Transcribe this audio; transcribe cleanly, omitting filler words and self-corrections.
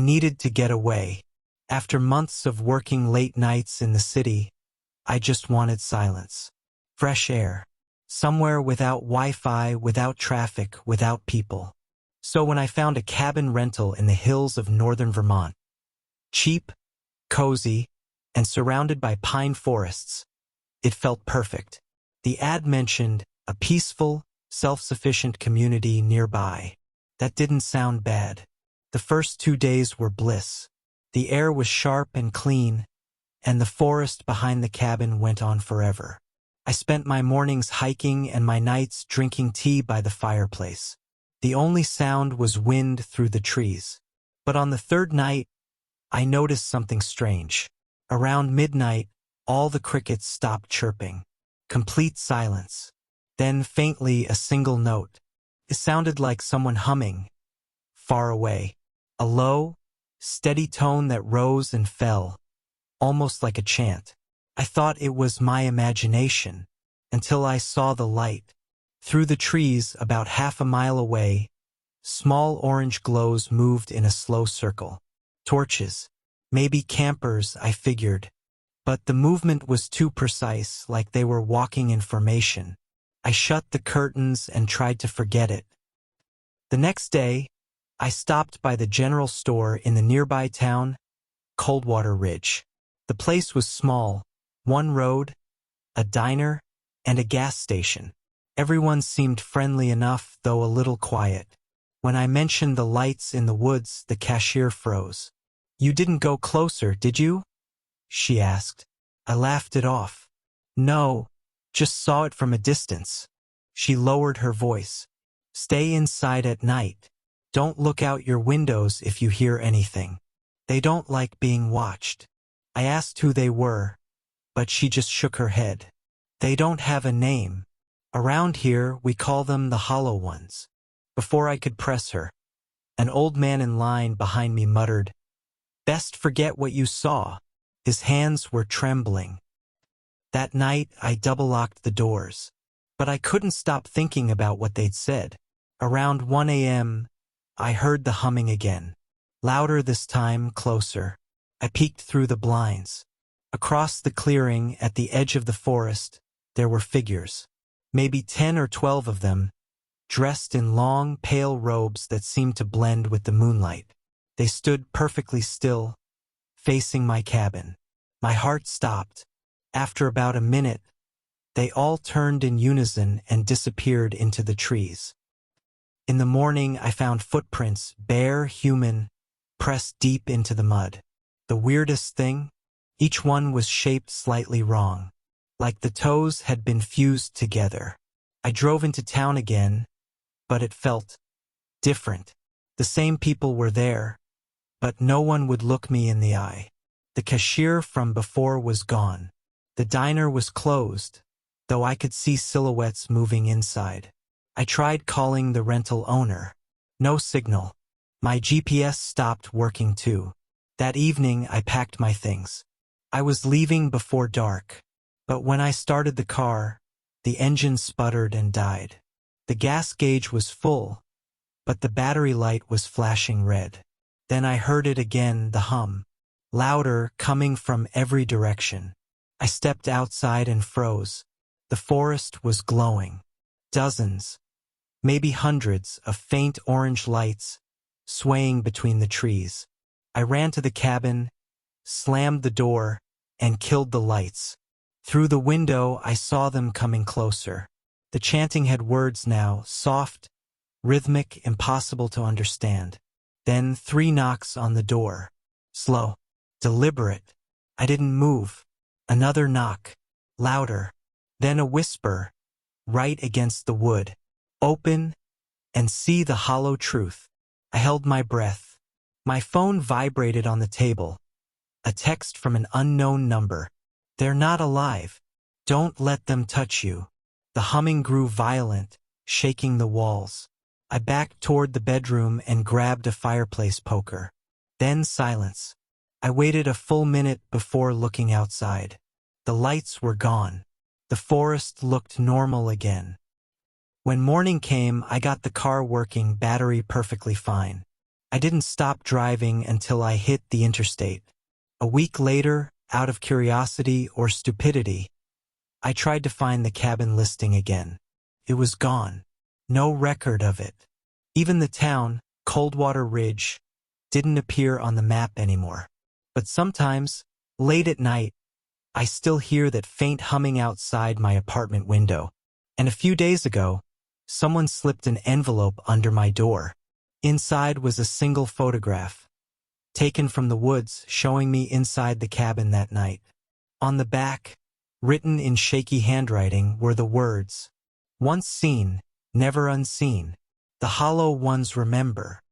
needed to get away. After months of working late nights in the city, I just wanted silence. Fresh air. Somewhere without Wi-Fi, without traffic, without people. So when I found a cabin rental in the hills of northern Vermont, cheap, cozy, and surrounded by pine forests, it felt perfect. The ad mentioned a peaceful, self-sufficient community nearby. That didn't sound bad. The first 2 days were bliss. The air was sharp and clean, and the forest behind the cabin went on forever. I spent my mornings hiking and my nights drinking tea by the fireplace. The only sound was wind through the trees. But on the third night, I noticed something strange. Around midnight, all the crickets stopped chirping. Complete silence. Then faintly a single note. It sounded like someone humming, far away. A low, steady tone that rose and fell, almost like a chant. I thought it was my imagination, until I saw the light. Through the trees, about half a mile away, small orange glows moved in a slow circle. Torches. Maybe campers, I figured. But the movement was too precise, like they were walking in formation. I shut the curtains and tried to forget it. The next day, I stopped by the general store in the nearby town, Coldwater Ridge. The place was small, one road, a diner, and a gas station. Everyone seemed friendly enough, though a little quiet. When I mentioned the lights in the woods, the cashier froze. "You didn't go closer, did you?" she asked. I laughed it off. "No, just saw it from a distance." She lowered her voice. "Stay inside at night. Don't look out your windows if you hear anything. They don't like being watched." I asked who they were, but she just shook her head. "They don't have a name. Around here, we call them the Hollow Ones." Before I could press her, an old man in line behind me muttered, "Best forget what you saw." His hands were trembling. That night, I double-locked the doors. But I couldn't stop thinking about what they'd said. Around 1 a.m., I heard the humming again. Louder this time, closer. I peeked through the blinds. Across the clearing, at the edge of the forest, there were figures. Maybe 10 or 12 of them, dressed in long, pale robes that seemed to blend with the moonlight. They stood perfectly still, facing my cabin. My heart stopped. After about a minute, they all turned in unison and disappeared into the trees. In the morning, I found footprints, bare, human, pressed deep into the mud. The weirdest thing? Each one was shaped slightly wrong, like the toes had been fused together. I drove into town again, but it felt different. The same people were there, but no one would look me in the eye. The cashier from before was gone. The diner was closed, though I could see silhouettes moving inside. I tried calling the rental owner. No signal. My GPS stopped working too. That evening, I packed my things. I was leaving before dark, but when I started the car, the engine sputtered and died. The gas gauge was full, but the battery light was flashing red. Then I heard it again, the hum, louder, coming from every direction. I stepped outside and froze. The forest was glowing. Dozens, maybe hundreds, of faint orange lights swaying between the trees. I ran to the cabin, slammed the door, and killed the lights. Through the window, I saw them coming closer. The chanting had words now, soft, rhythmic, impossible to understand. Then 3 knocks on the door. Slow, deliberate. I didn't move. Another knock, louder. Then a whisper, right against the wood. "Open and see the hollow truth." I held my breath. My phone vibrated on the table. A text from an unknown number. "They're not alive. Don't let them touch you." The humming grew violent, shaking the walls. I backed toward the bedroom and grabbed a fireplace poker. Then silence. I waited a full minute before looking outside. The lights were gone. The forest looked normal again. When morning came, I got the car working, battery perfectly fine. I didn't stop driving until I hit the interstate. A week later, out of curiosity or stupidity, I tried to find the cabin listing again. It was gone. No record of it. Even the town, Coldwater Ridge, didn't appear on the map anymore. But sometimes, late at night, I still hear that faint humming outside my apartment window. And a few days ago, someone slipped an envelope under my door. Inside was a single photograph, taken from the woods, showing me inside the cabin that night. On the back, written in shaky handwriting, were the words, "Once seen, never unseen. The hollow ones remember."